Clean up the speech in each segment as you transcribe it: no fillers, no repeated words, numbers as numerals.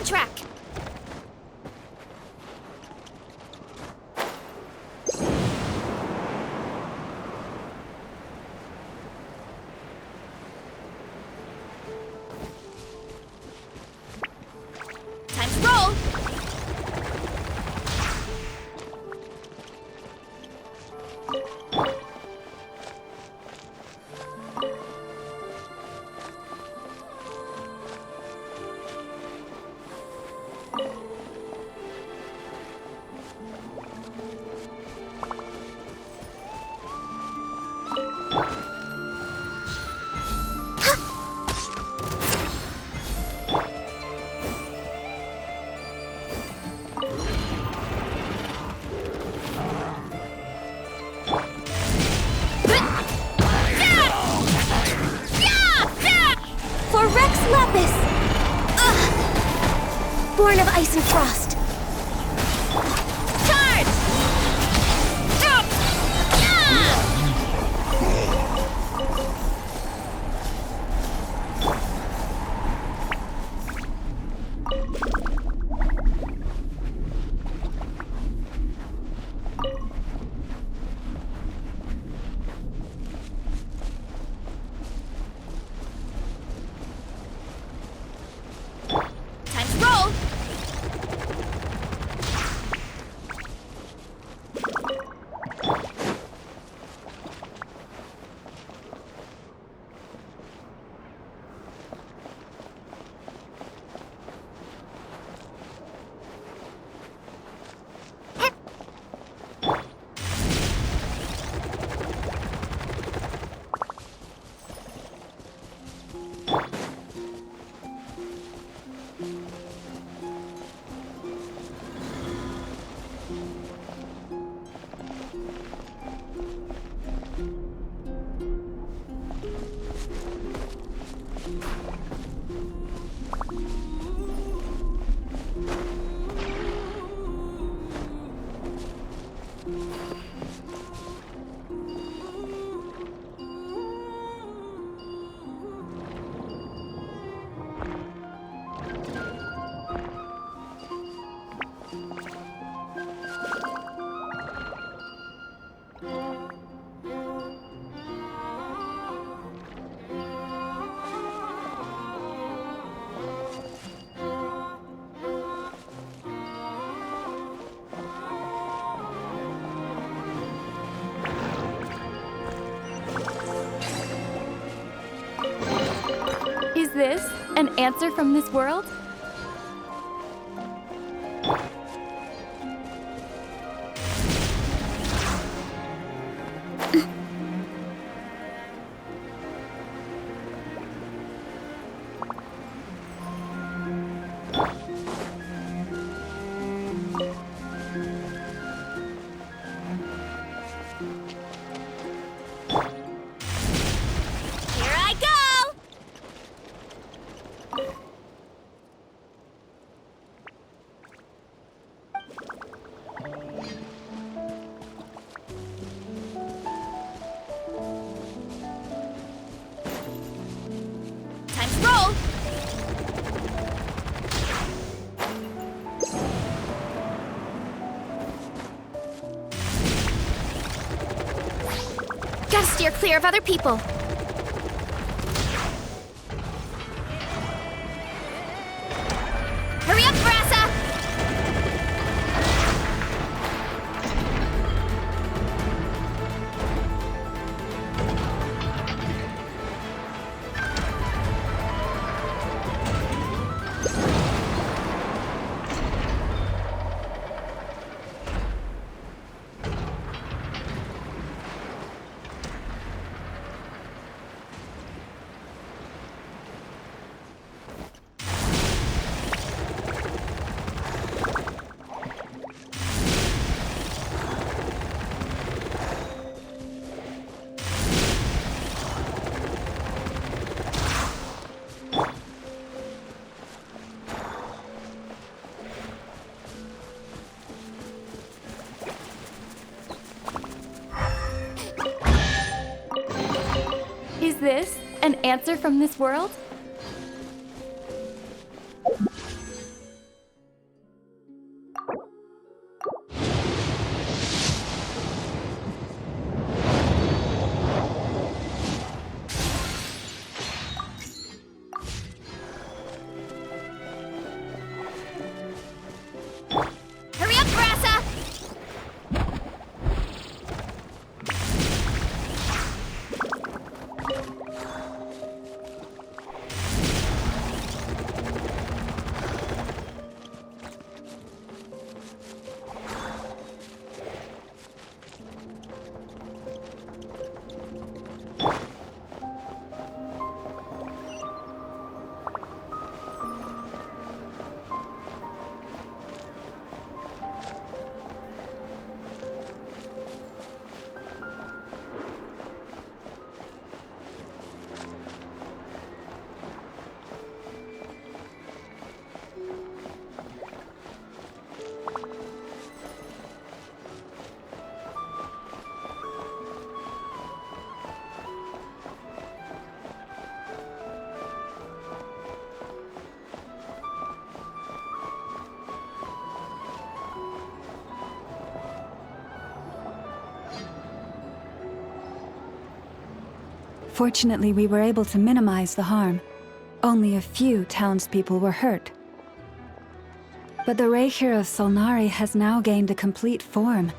track. Time to roll. For Rex Lapis! Ugh. Born of ice and frost. Charge! Time to roll! Is this an answer from this world? Here I go! Time to roll! Gotta steer clear of other people. Hurry up, Brassa! Is this an answer from this world? Fortunately, we were able to minimize the harm. Only a few townspeople were hurt. But the Raihir of Solnari has now gained a complete form,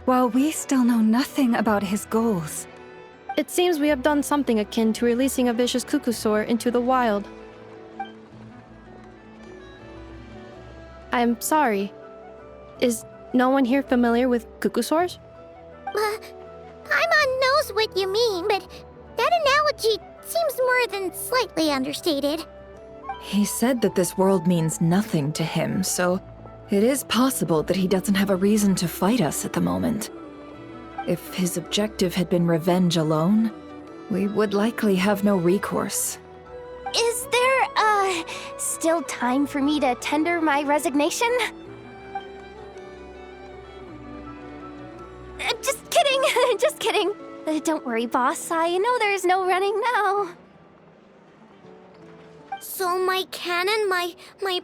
while we still know nothing about his goals. It seems we have done something akin to releasing a vicious Kukusaur into the wild. I'm sorry. Is no one here familiar with Kukusaurs? Paimon knows what you mean, but that analogy seems more than slightly understated. He said that this world means nothing to him, so it is possible that he doesn't have a reason to fight us at the moment. If his objective had been revenge alone, we would likely have no recourse. Is there, still time for me to tender my resignation? Just kidding, just kidding. Don't worry, boss. I know there's no running now. So my canon, my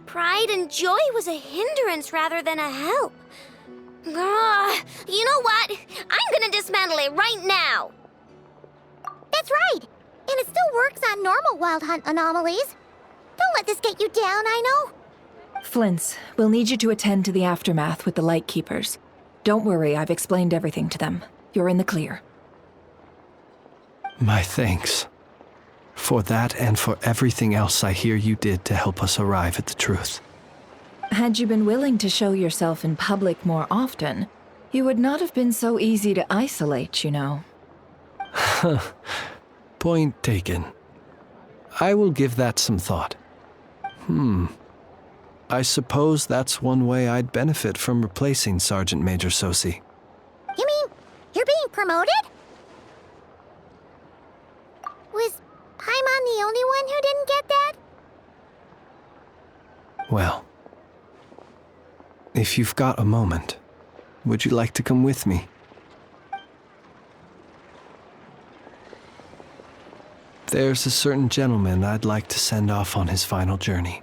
pride and joy was a hindrance rather than a help. You know what? I'm gonna dismantle it right now. That's right. And it still works on normal wild hunt anomalies. Don't let this get you down, I know. Flint's, we'll need you to attend to the aftermath with the Lightkeepers. Don't worry, I've explained everything to them. You're in the clear. My thanks. For that and for everything else I hear you did to help us arrive at the truth. Had you been willing to show yourself in public more often, you would not have been so easy to isolate, you know. Point taken. I will give that some thought. I suppose that's one way I'd benefit from replacing Sergeant Major Sosi. You mean you're being promoted? Was Paimon the only one who didn't get that? Well, if you've got a moment, would you like to come with me? There's a certain gentleman I'd like to send off on his final journey.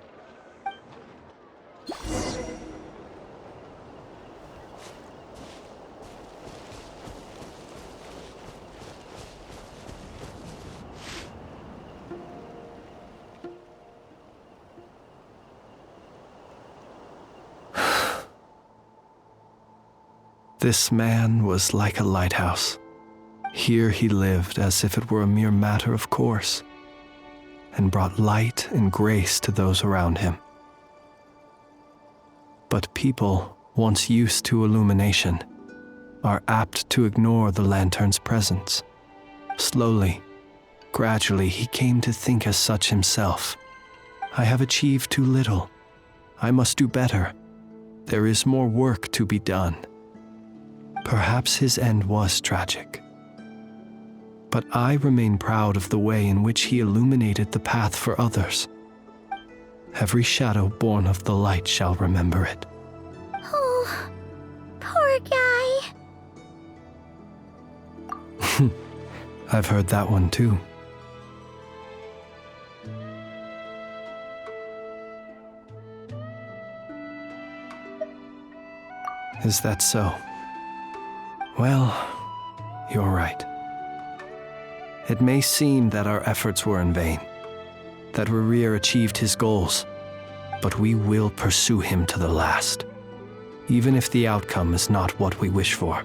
This man was like a lighthouse. Here he lived as if it were a mere matter of course, and brought light and grace to those around him. But people, once used to illumination, are apt to ignore the lantern's presence. Slowly, gradually, he came to think as such himself. I have achieved too little. I must do better. There is more work to be done. Perhaps his end was tragic. But I remain proud of the way in which he illuminated the path for others. Every shadow born of the light shall remember it. Oh, poor guy. I've heard that one too. Is that so? Well, you're right. It may seem that our efforts were in vain, that Rarir achieved his goals, but we will pursue him to the last, even if the outcome is not what we wish for.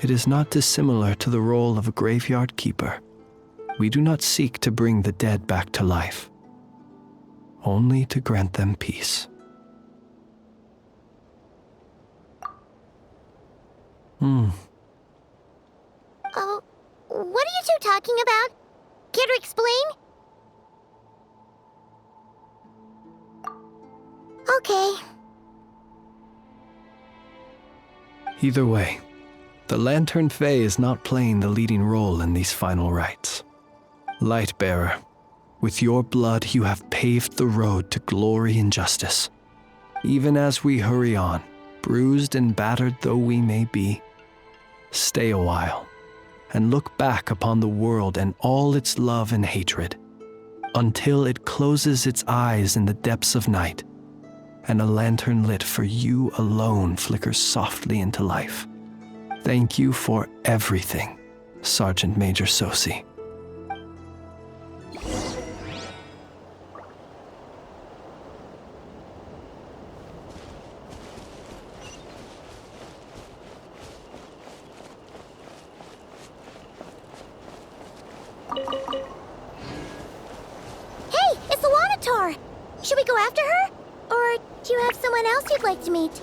It is not dissimilar to the role of a graveyard keeper. We do not seek to bring the dead back to life, only to grant them peace. Oh, what are you two talking about? Care to explain? Okay. Either way, the Lantern Fae is not playing the leading role in these final rites. Lightbearer, with your blood you have paved the road to glory and justice. Even as we hurry on, bruised and battered though we may be, stay a while and look back upon the world and all its love and hatred, until it closes its eyes in the depths of night, and a lantern lit for you alone flickers softly into life. Thank you for everything, Sergeant Major Sosi. anyone else you'd like to meet?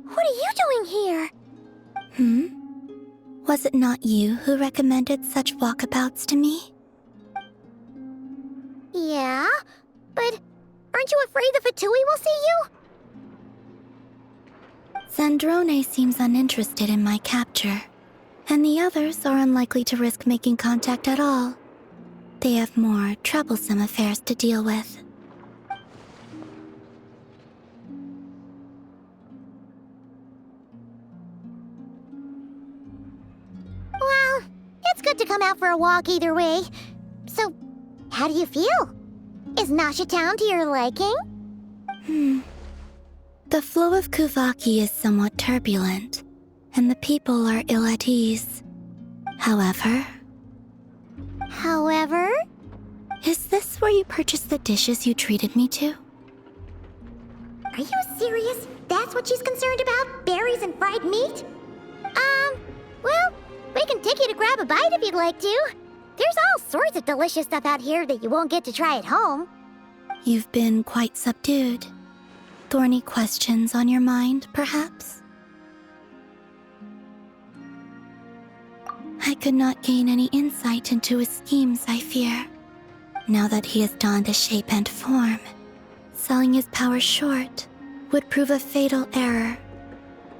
What are you doing here? Was it not you who recommended such walkabouts to me? Yeah, but aren't you afraid the Fatui will see you? Zandrone seems uninterested in my capture, and the others are unlikely to risk making contact at all. They have more troublesome affairs to deal with. Well, it's good to come out for a walk either way. So, how do you feel? Is Nasha Town to your liking? The flow of Kuvaki is somewhat turbulent, and the people are ill at ease. However, is this where you purchased the dishes you treated me to? Are you serious? That's what she's concerned about? Berries and fried meat? Well, we can take you to grab a bite if you'd like to. There's all sorts of delicious stuff out here that you won't get to try at home. You've been quite subdued. Thorny questions on your mind, perhaps? I could not gain any insight into his schemes, I fear. Now that he has donned a shape and form, selling his power short would prove a fatal error.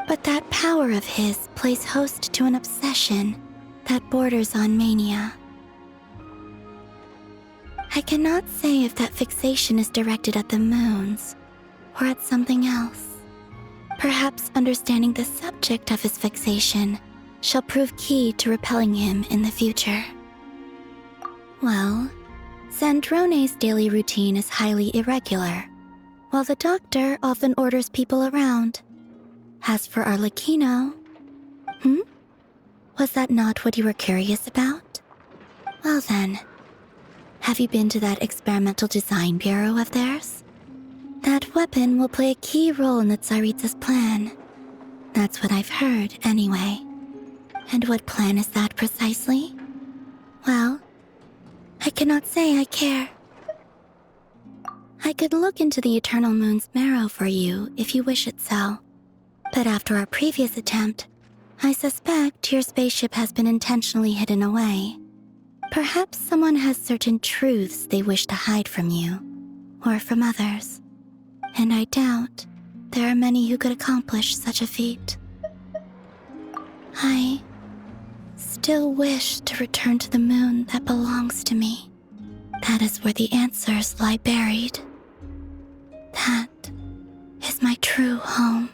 But that power of his plays host to an obsession that borders on mania. I cannot say if that fixation is directed at the moons or at something else. Perhaps understanding the subject of his fixation shall prove key to repelling him in the future. Well, Zandrone's daily routine is highly irregular, while the doctor often orders people around. As for Arlecchino... Was that not what you were curious about? Well then, have you been to that experimental design bureau of theirs? That weapon will play a key role in the Tsaritsa's plan. That's what I've heard, anyway. And what plan is that precisely? Well, I cannot say I care. I could look into the Eternal Moon's marrow for you if you wish it so. But after our previous attempt, I suspect your spaceship has been intentionally hidden away. Perhaps someone has certain truths they wish to hide from you, or from others. And I doubt there are many who could accomplish such a feat. I still wish to return to the moon that belongs to me. That is where the answers lie buried. That is my true home.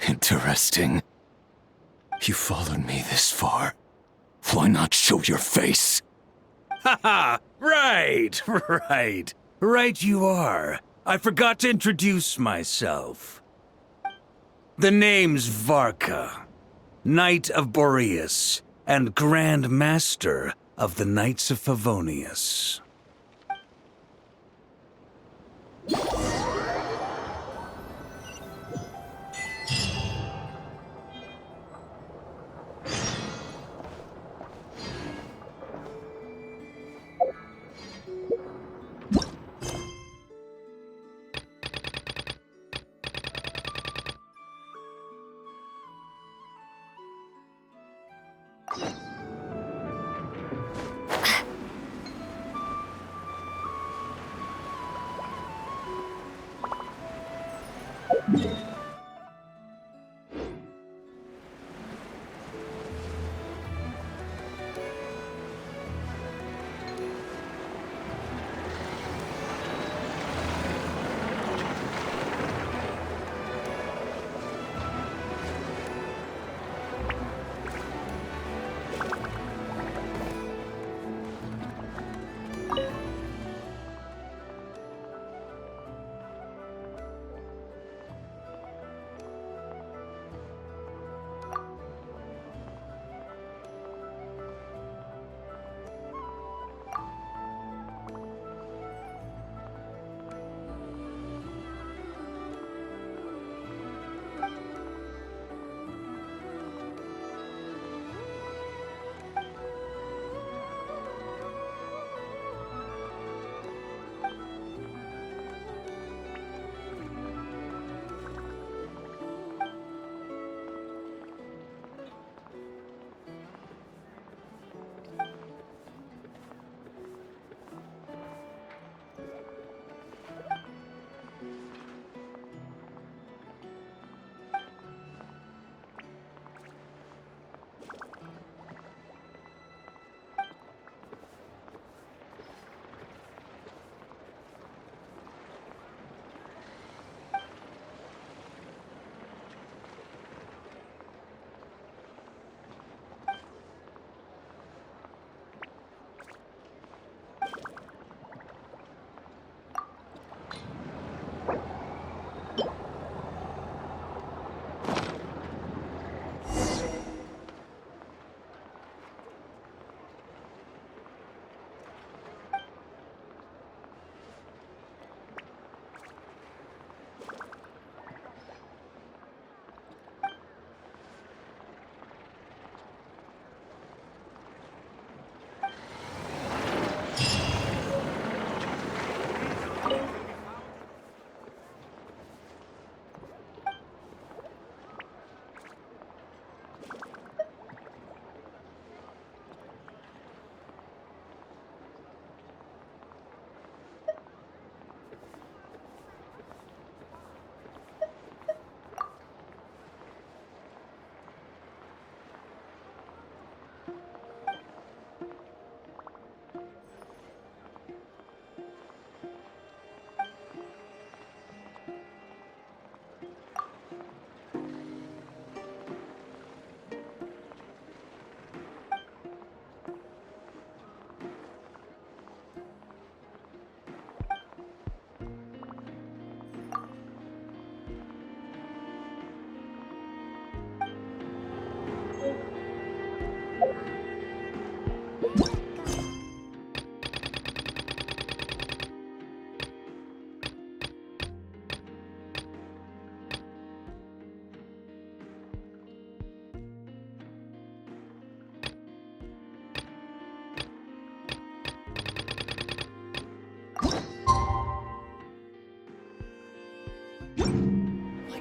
Interesting. You followed me this far. Why not show your face? Haha! Right, right. Right you are. I forgot to introduce myself. The name's Varka, Knight of Boreas, and Grand Master of the Knights of Favonius.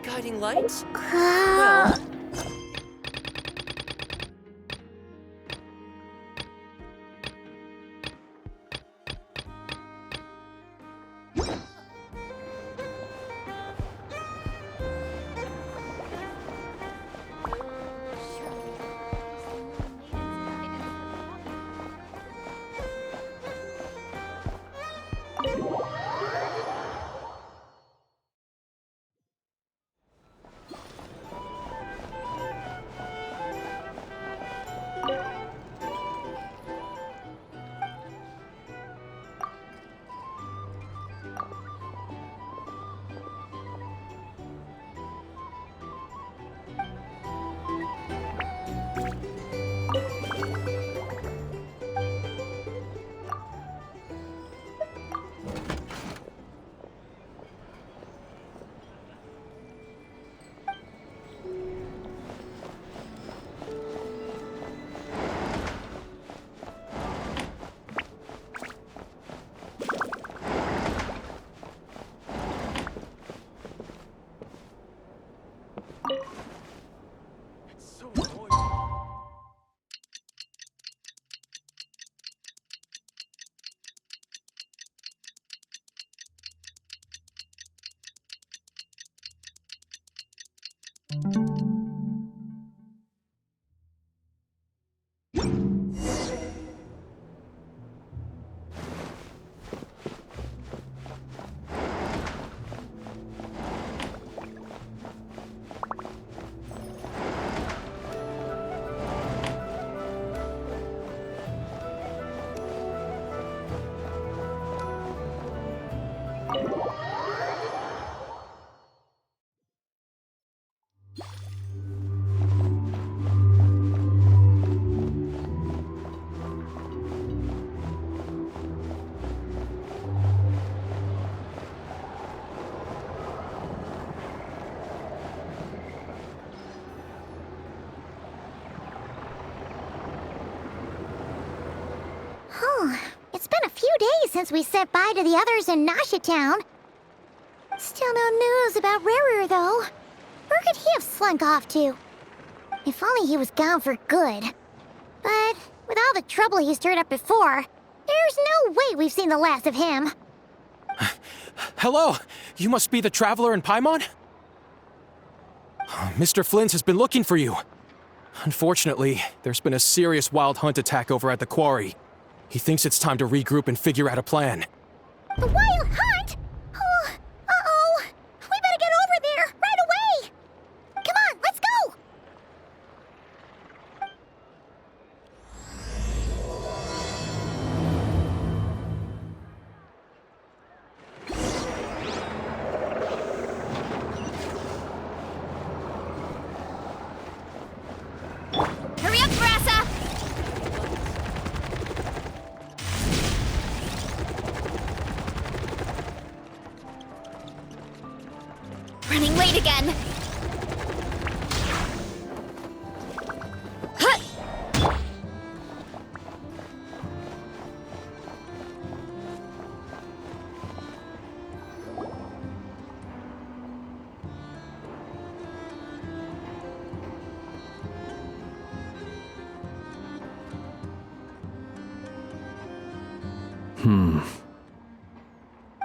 Guiding lights? Well, It's been a few days since we said bye to the others in Nasha Town. Still no news about Rarer, though. Where could he have slunk off to? If only he was gone for good. But with all the trouble he stirred up before, there's no way we've seen the last of him. Hello! You must be the traveler in Paimon? Mr. Flynn has been looking for you. Unfortunately, there's been a serious wild hunt attack over at the quarry. He thinks it's time to regroup and figure out a plan. The wild hunt? Oh, uh-oh. We better get over there, right away! Come on, let's go! Hurry up, Brassa! Running late again. Huh.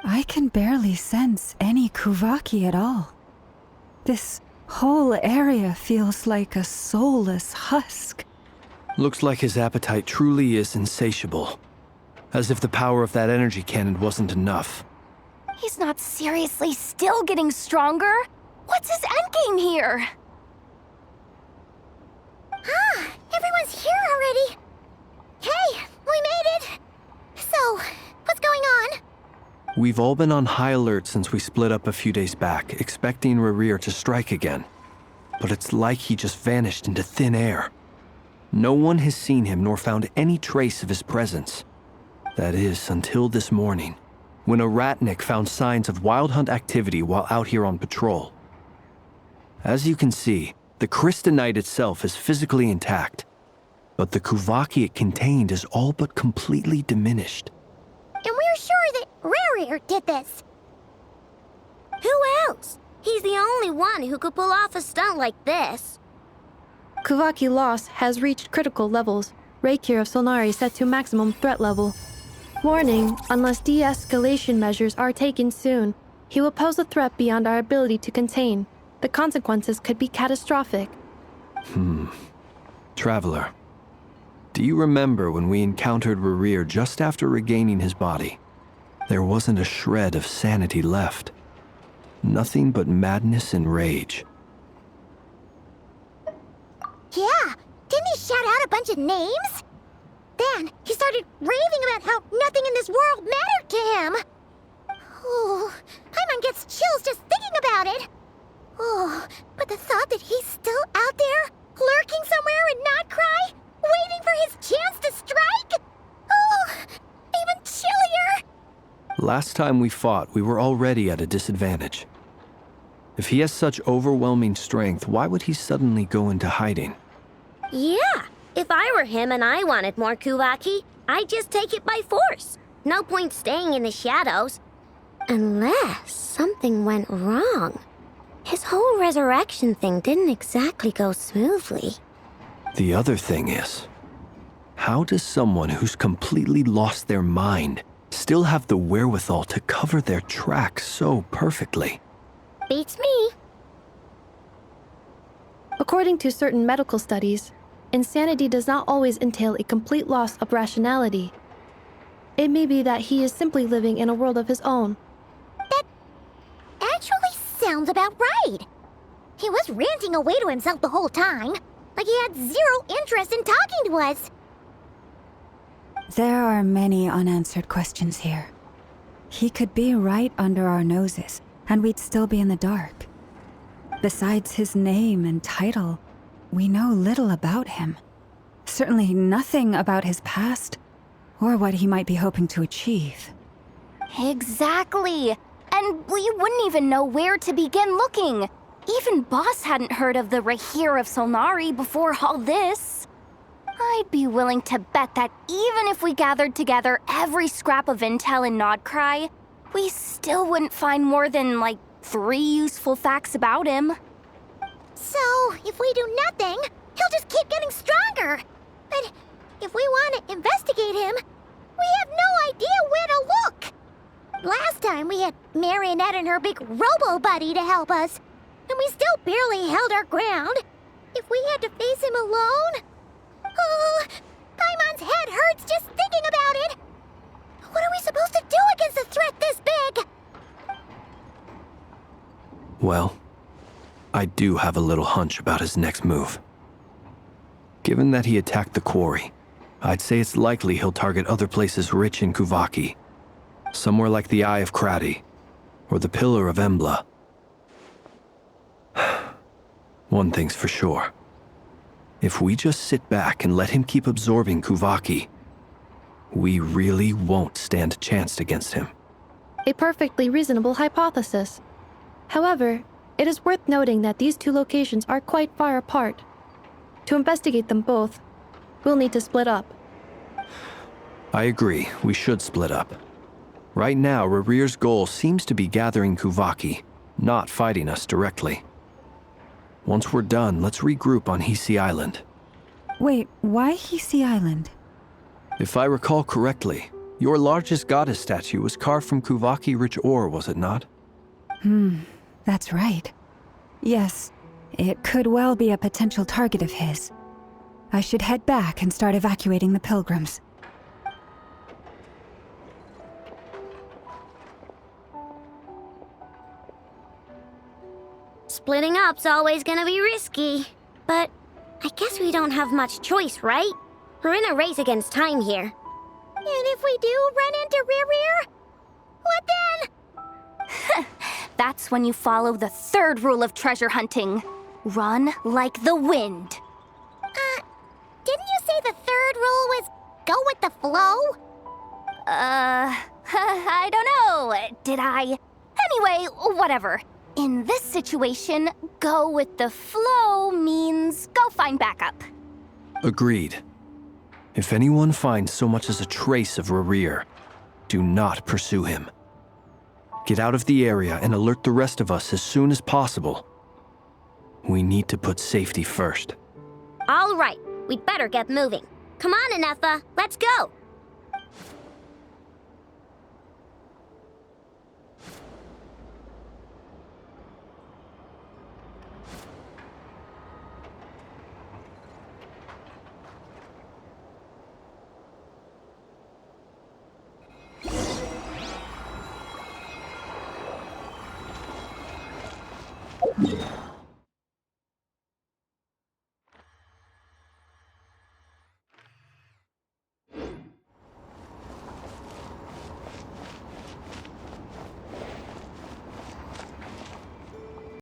I can barely sense any Kuvaki at all. This whole area feels like a soulless husk. Looks like his appetite truly is insatiable. As if the power of that energy cannon wasn't enough. He's not seriously still getting stronger? What's his endgame here? Ah, everyone's here already. Hey, we made it. So, what's going on? We've all been on high alert since we split up a few days back, expecting Rarir to strike again. But it's like he just vanished into thin air. No one has seen him nor found any trace of his presence. That is, until this morning, when a ratnik found signs of wild hunt activity while out here on patrol. As you can see, the Crystonite itself is physically intact, but the Kuvaki it contained is all but completely diminished. And we're sure that Rarir did this. Who else? He's the only one who could pull off a stunt like this. Kuvaki loss has reached critical levels. Reikir of Solnari set to maximum threat level. Warning, unless de-escalation measures are taken soon, he will pose a threat beyond our ability to contain. The consequences could be catastrophic. Traveler, do you remember when we encountered Rarir just after regaining his body? There wasn't a shred of sanity left. Nothing but madness and rage. Yeah, didn't he shout out a bunch of names? Then he started raving about how nothing in this world mattered to him. Oh, Paimon gets chills just thinking about it. Oh, but the thought that he's still out there, lurking somewhere and not cry, waiting for his chance to strike? Oh, even chillier. Last time we fought, we were already at a disadvantage. If he has such overwhelming strength, why would he suddenly go into hiding? Yeah, if I were him and I wanted more Kuvaki, I'd just take it by force. No point staying in the shadows. Unless something went wrong. His whole resurrection thing didn't exactly go smoothly. The other thing is, how does someone who's completely lost their mind still have the wherewithal to cover their tracks so perfectly? Beats me. According to certain medical studies, insanity does not always entail a complete loss of rationality. It may be that he is simply living in a world of his own. That actually sounds about right. He was ranting away to himself the whole time, like he had zero interest in talking to us. There are many unanswered questions here. He could be right under our noses, and we'd still be in the dark. Besides his name and title, we know little about him. Certainly nothing about his past, or what he might be hoping to achieve. Exactly. And we wouldn't even know where to begin looking. Even Boss hadn't heard of the Rahir of Solnari before all this. I'd be willing to bet that even if we gathered together every scrap of intel in Nodcry, we still wouldn't find more than, like, 3 useful facts about him. So, if we do nothing, he'll just keep getting stronger. But if we want to investigate him, we have no idea where to look. Last time we had Marionette and her big robo-buddy to help us, and we still barely held our ground. If we had to face him alone... Oh, Paimon's head hurts just thinking about it. What are we supposed to do against a threat this big? Well, I do have a little hunch about his next move. Given that he attacked the quarry, I'd say it's likely he'll target other places rich in Kuvaki. Somewhere like the Eye of Krati, or the Pillar of Embla. One thing's for sure. If we just sit back and let him keep absorbing Kuvaki, we really won't stand a chance against him. A perfectly reasonable hypothesis. However, it is worth noting that these 2 locations are quite far apart. To investigate them both, we'll need to split up. I agree, we should split up. Right now, Rarir's goal seems to be gathering Kuvaki, not fighting us directly. Once we're done, let's regroup on Hisi Island. Wait, why Hisi Island? If I recall correctly, your largest goddess statue was carved from Kuvaki-rich ore, was it not? That's right. Yes, it could well be a potential target of his. I should head back and start evacuating the pilgrims. Splitting up's always gonna be risky. But I guess we don't have much choice, right? We're in a race against time here. And if we do run into Rarir, what then? That's when you follow the 3rd rule of treasure hunting. Run like the wind. Didn't you say the 3rd rule was go with the flow? I don't know. Did I? Anyway, whatever. In this situation, go with the flow means go find backup. Agreed. If anyone finds so much as a trace of Rarir, do not pursue him. Get out of the area and alert the rest of us as soon as possible. We need to put safety first. All right, we'd better get moving. Come on, Anefa, let's go.